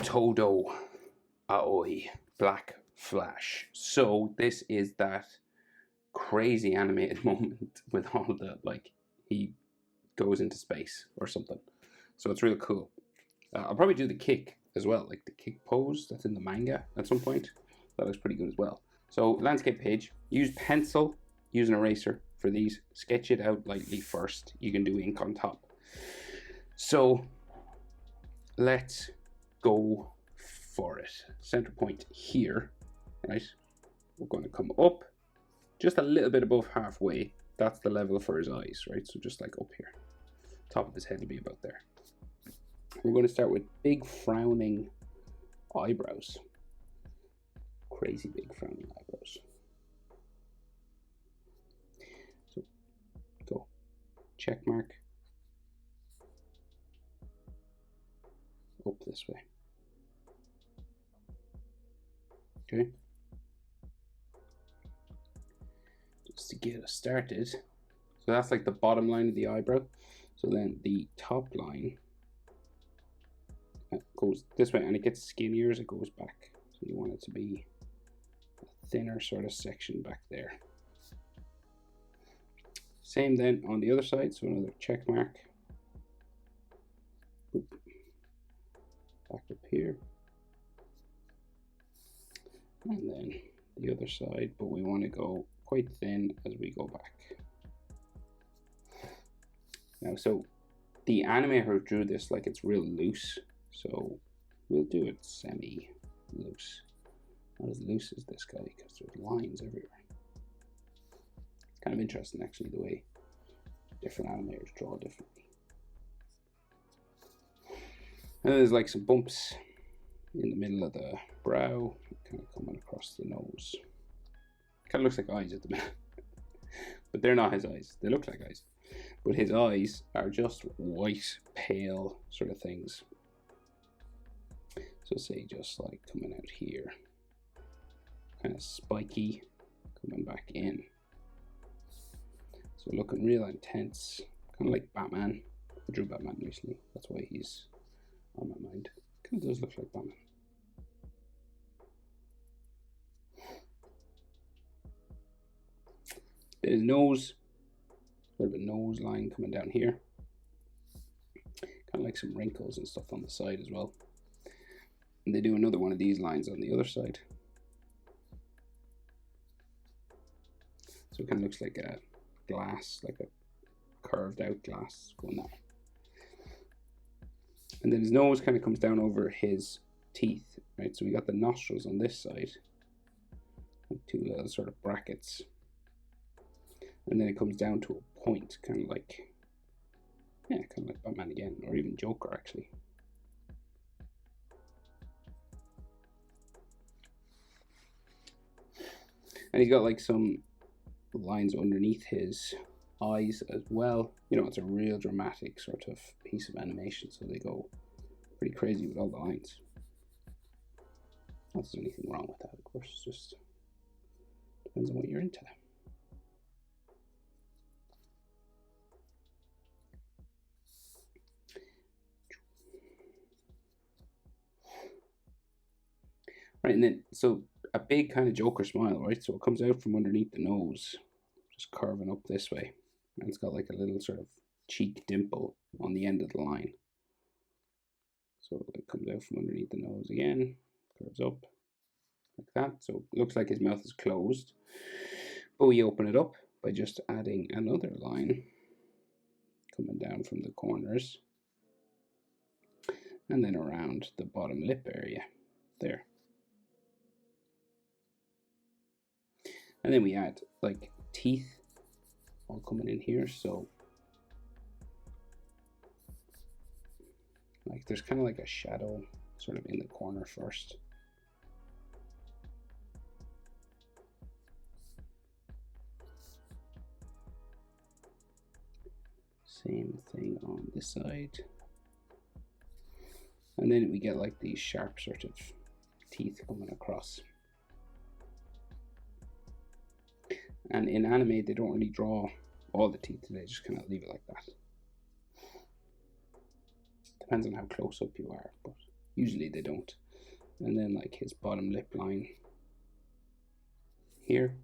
Todo Aoi Black Flash. So this is that crazy animated moment with all the, like, he goes into space or something. So it's real cool. I'll probably do the kick as well, like the kick pose that's in the manga at some point. That looks pretty good as well. So landscape page, use pencil, use an eraser for these. Sketch it out lightly first. You can do ink on top. So let's go for it. Center point here, right? We're going to come up just a little bit above halfway. That's the level for his eyes, right? So just like up here. Top of his head will be about there. We're going to start with big frowning eyebrows. Crazy big frowning eyebrows. So go check mark up this way. Okay. Just to get us started. So that's like the bottom line of the eyebrow. So then the top line goes this way and it gets skinnier as it goes back. So you want it to be a thinner sort of section back there. Same then on the other side. So another check mark. Oop. Back up here. And then the other side, but we want to go quite thin as we go back. Now, so the animator drew this like it's real loose, so we'll do it semi-loose. Not as loose as this guy because there's lines everywhere. It's kind of interesting actually the way different animators draw differently. And there's like some bumps in the middle of the brow, kind of coming across the nose. Kind of looks like eyes at the minute, but they're not his eyes. They look like eyes, but his eyes are just white, pale sort of things. So say just like coming out here, kind of spiky, coming back in. So looking real intense, kind of like Batman. I drew Batman recently, that's why he's on my mind. Kind of does look like Batman. His nose, sort of a nose line coming down here. Kind of like some wrinkles and stuff on the side as well. And they do another one of these lines on the other side. So it kind of looks like a glass, like a curved out glass going that way. And then his nose kind of comes down over his teeth, right? So we got the nostrils on this side, like two little sort of brackets. And then it comes down to a point, kind of like, yeah, kind of like Batman again, or even Joker actually. And he's got like some lines underneath his eyes as well. You know, it's a real dramatic sort of piece of animation, so they go pretty crazy with all the lines. Not that there's anything wrong with that, of course, it just depends on what you're into. Right, and then, so a big kind of Joker smile, right? So it comes out from underneath the nose, just curving up this way. And it's got like a little sort of cheek dimple on the end of the line. So it comes out from underneath the nose again, curves up like that. So it looks like his mouth is closed. But we open it up by just adding another line coming down from the corners. And then around the bottom lip area there. And then we add like teeth all coming in here. So like there's kind of like a shadow sort of in the corner first. Same thing on this side. And then we get like these sharp sort of teeth coming across. And in anime, they don't really draw all the teeth, they just kind of leave it like that. Depends on how close up you are, but Usually they don't. And then like his bottom lip line here.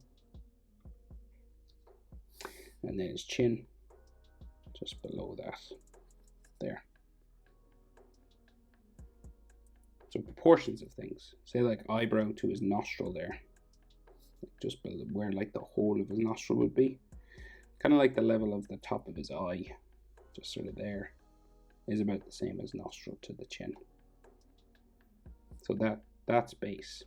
And then his chin just below that there. So proportions of things. Say like eyebrow to his nostril there. Just below where like the whole of his nostril would be. Kind of like the level of the top of his eye. Just sort of there. Is about the same as nostril to the chin. So that's base.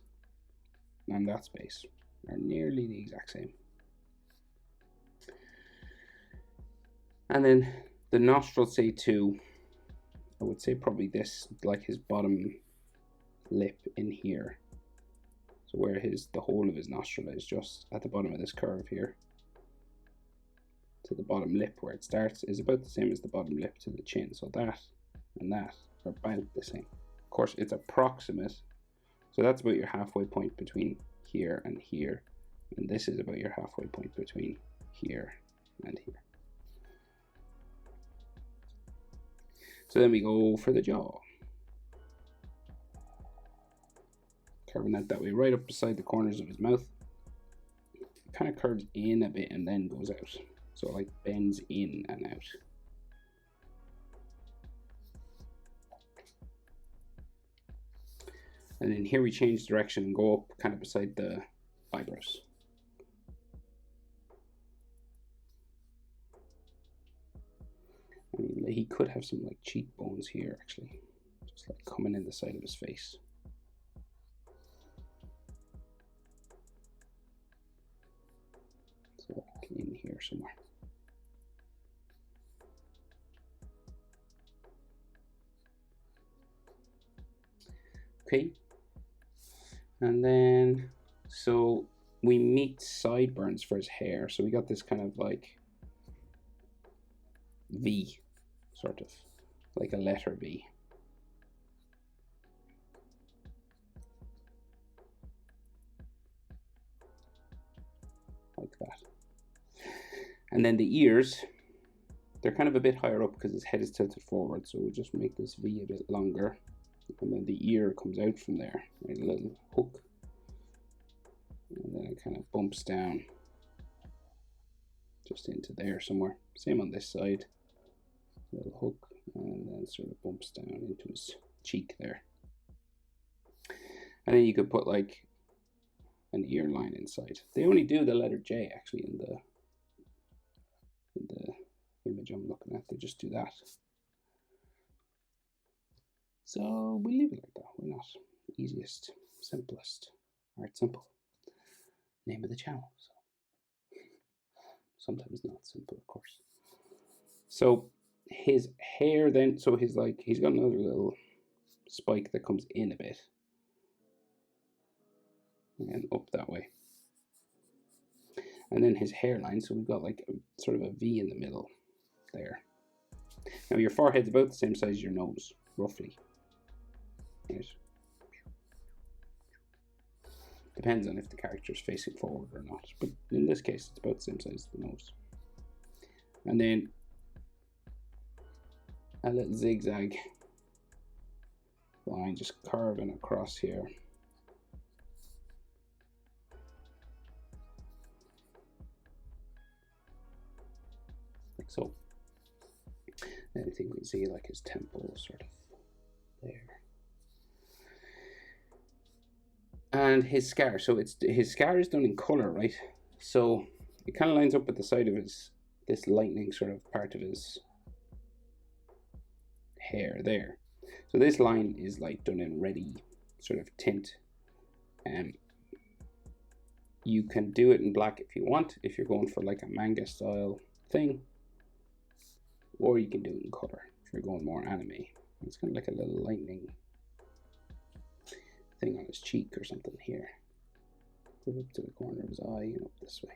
And that's base. Are nearly the exact same. And then the nostril, say too, I would say probably this, like his bottom lip in here. So where the whole of his nostril is, just at the bottom of this curve here. To the bottom lip where it starts is about the same as the bottom lip to the chin. So that and that are about the same. Of course, it's approximate. So that's about your halfway point between here and here. And this is about your halfway point between here and here. So then we go for the jaw. Carving out that way, right up beside the corners of his mouth. It kind of curves in a bit and then goes out. So it like bends in and out. And then here we change direction and go up kind of beside the eyebrows. I mean, he could have some like cheekbones here actually, just like coming in the side of his face. So like in here somewhere. Okay. And then, so we meet sideburns for his hair. So we got this kind of like V, sort of like a letter V. Like that. And then the ears, they're kind of a bit higher up because his head is tilted forward. So we'll just make this V a bit longer. And then the ear comes out from there, right? A little hook. And then it kind of bumps down just into there somewhere. Same on this side. Little hook, and then sort of bumps down into his cheek there. And then you could put like an ear line inside. They only do the letter J actually in the image I'm looking at. They just do that. So we'll leave it like that. Why not? Easiest, simplest. Art.Simple. Name of the channel. So sometimes not simple, of course. So his hair then, so he's got another little spike that comes in a bit. And up that way. And then his hairline, so we've got like sort of a V in the middle there. Now your forehead's about the same size as your nose, roughly. Right. Depends on if the character is facing forward or not, but in this case it's about the same size as the nose. And then a little zigzag line just carving across here. Like so. And I think we can see like his temple sort of there. And his scar, so his scar is done in color, right? So it kind of lines up with the side of this lightning sort of part of his hair there. So this line is like done in reddy sort of tint. You can do it in black if you want, if you're going for like a manga style thing, or you can do it in color if you're going more anime. It's kind of like a little lightning thing on his cheek or something here. Go up to the corner of his eye and up this way.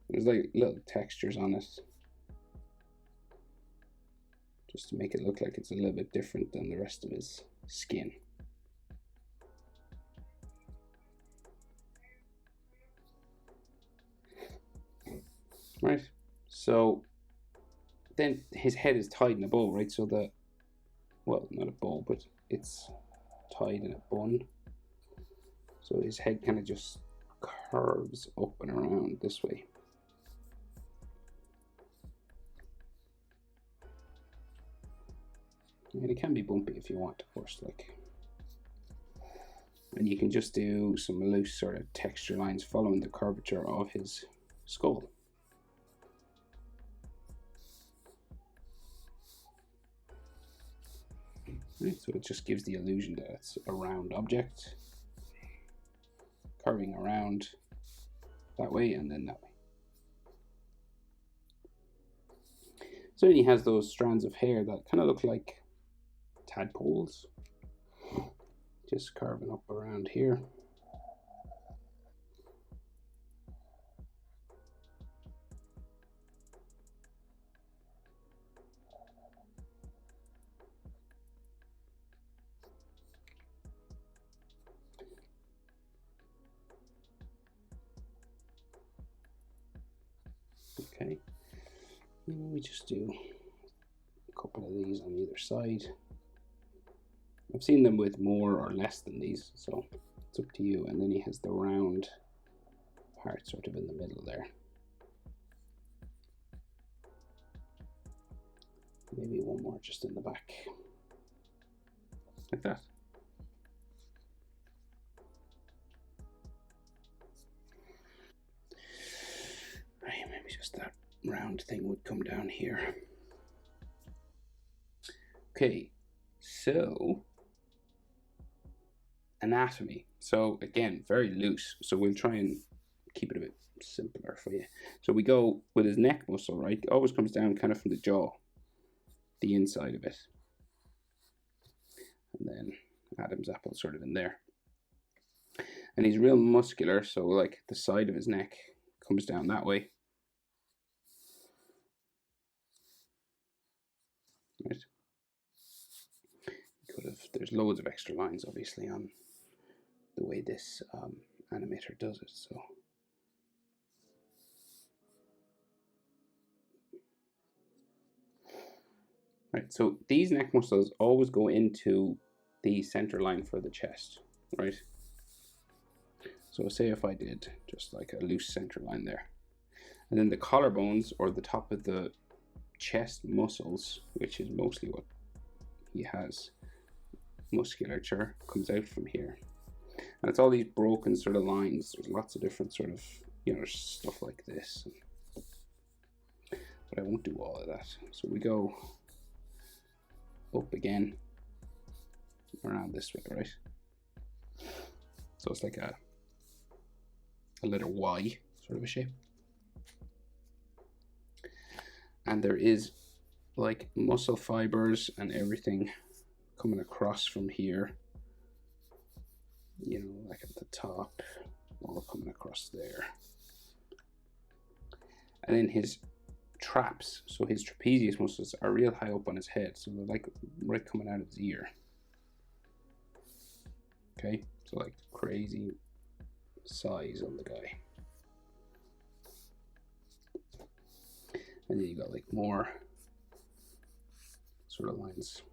There's like little textures on it, just to make it look like it's a little bit different than the rest of his skin. Right, so then his head is tied in a bow, right? So well, not a bow, but it's tied in a bun. So his head kind of just curves up and around this way. And it can be bumpy if you want, of course, like. And you can just do some loose sort of texture lines following the curvature of his skull. Right, so it just gives the illusion that it's a round object, curving around that way and then that way. So then he has those strands of hair that kind of look like tadpoles, just curving up around here. Okay, and we just do a couple of these on either side. I've seen them with more or less than these, so it's up to you. And then he has the round part sort of in the middle there. Maybe one more just in the back, like that. Right, maybe just that round thing would come down here. Okay, so anatomy. So again, very loose. So we'll try and keep it a bit simpler for you. So we go with his neck muscle, right? It always comes down kind of from the jaw, the inside of it. And then Adam's apple sort of in there. And he's real muscular, so like the side of his neck comes down that way. Right. There's loads of extra lines obviously on the way this animator does it, so right, so these neck muscles always go into the center line for the chest, right? So say if I did just like a loose center line there, and then the collarbones or the top of the chest muscles, which is mostly what he has, musculature comes out from here, and it's all these broken sort of lines. There's lots of different sort of, you know, stuff like this, but I won't do all of that. So we go up again around this way, right? So it's like a letter Y sort of a shape, and there is like muscle fibers and everything coming across from here, you know, like at the top, all coming across there. And then his traps, so his trapezius muscles are real high up on his head, so they're like right coming out of his ear. Okay, so like crazy size on the guy. And then you got like more sort of lines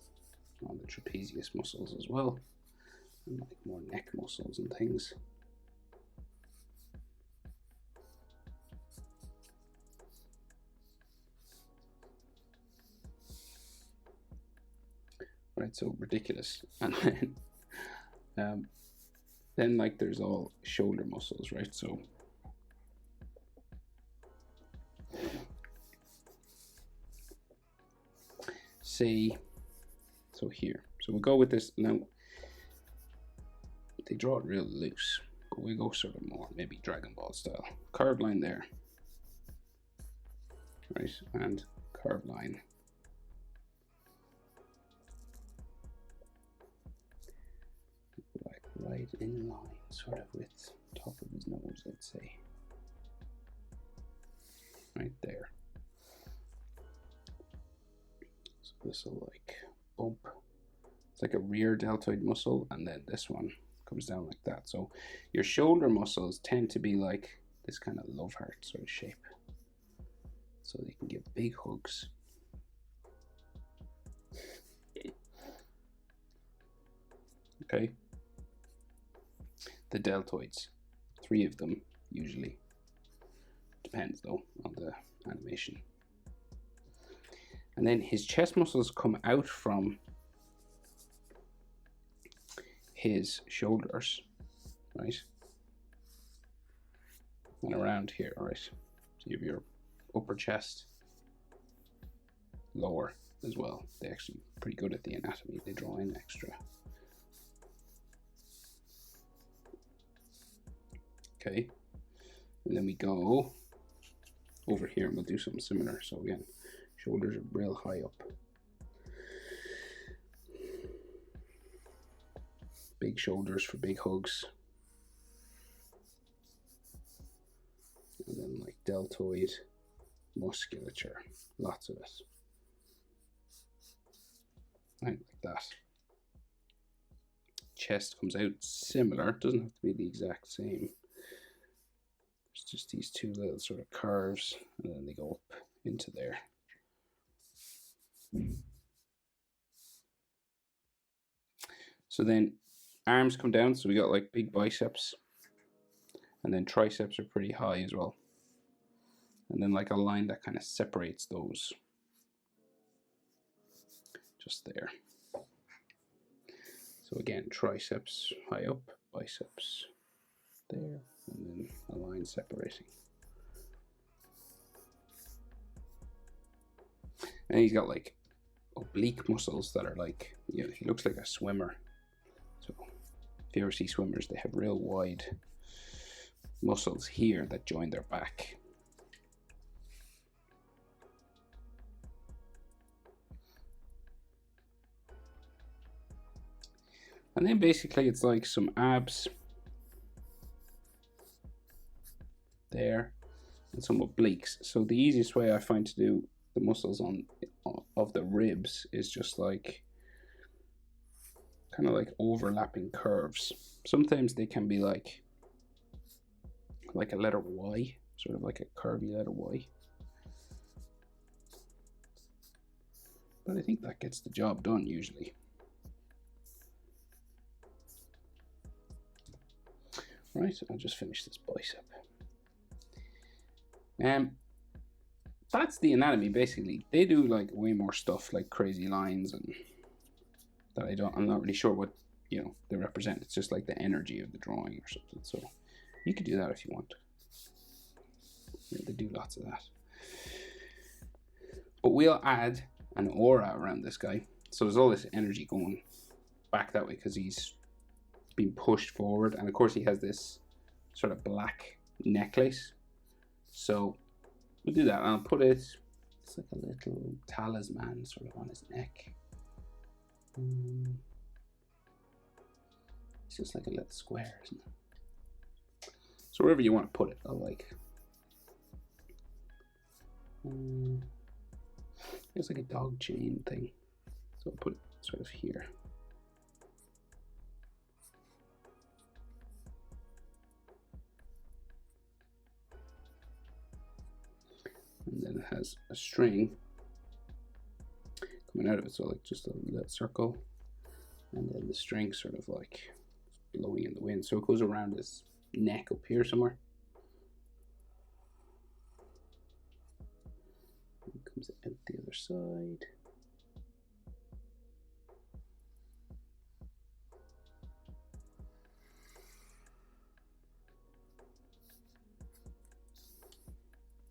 on the trapezius muscles as well, and like more neck muscles and things. Right, so ridiculous. And then like there's all shoulder muscles, right? So say, so here, so we'll go with this now. They draw it real loose, but we go sort of more maybe Dragon Ball style. Curved line there, right, and curved line. Like right in line, sort of with top of his nose, I'd say. Right there. So this will like bump. It's like a rear deltoid muscle, and then this one comes down like that. So your shoulder muscles tend to be like this kind of love heart sort of shape, so they can give big hugs. Okay. The deltoids, 3 of them usually. Depends though on the animation. And then his chest muscles come out from his shoulders, right? And around here, right? So you have your upper chest, lower as well. They're actually pretty good at the anatomy. They draw in extra. Okay. And then we go over here and we'll do something similar. So again, shoulders are real high up. Big shoulders for big hugs. And then like deltoid musculature, lots of it. Right, like that. Chest comes out similar, doesn't have to be the exact same. There's just these 2 little sort of curves, and then they go up into there. So then arms come down, so we got like big biceps, and then triceps are pretty high as well. And then like a line that kind of separates those. Just there. So again, triceps high up, biceps there, and then a line separating. And he's got like oblique muscles that are like, you know, he looks like a swimmer. So if you ever see swimmers, they have real wide muscles here that join their back. And then basically it's like some abs there and some obliques. So the easiest way I find to do the muscles of the ribs is just like kind of like overlapping curves. Sometimes they can be like a letter Y, sort of like a curvy letter Y. But I think that gets the job done usually. Right, I'll just finish this bicep. That's the anatomy basically. They do like way more stuff, like crazy lines, and that I'm not really sure what, you know, they represent. It's just like the energy of the drawing or something. So you could do that if you want. Yeah, they do lots of that. But we'll add an aura around this guy. So there's all this energy going back that way because he's being pushed forward, and of course he has this sort of black necklace. So we'll do that, and I'll put it, it's like a little talisman sort of on his neck. It's just like a little square, isn't it? So wherever you want to put it, I'll like, it's like a dog chain thing. So I'll put it sort of here. And then it has a string coming out of it, so like just a little circle, and then the string sort of like blowing in the wind, so it goes around his neck up here somewhere. It comes out the other side.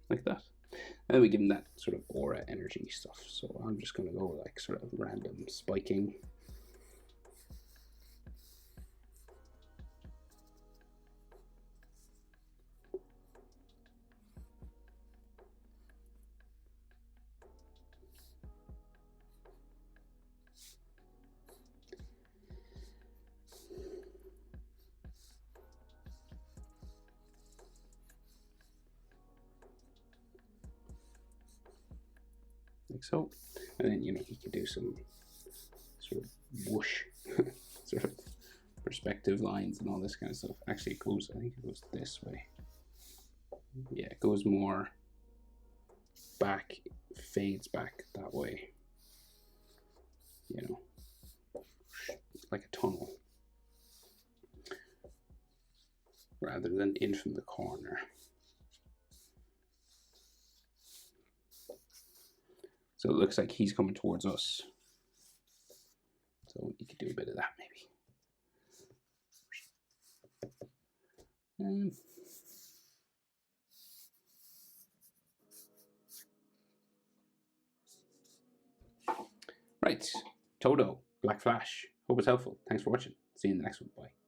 Like that. And then we give him that sort of aura energy stuff. So I'm just going to go like sort of random spiking. Like so. And then, you know, he can do some sort of whoosh, sort of perspective lines and all this kind of stuff. Actually, it goes, I think it goes this way. Yeah, it goes more back, fades back that way. You know, like a tunnel. rather than in from the corner. So it looks like he's coming towards us. So you could do a bit of that maybe. Right, Todo, Black Flash. Hope it's helpful. Thanks for watching. See you in the next one. Bye.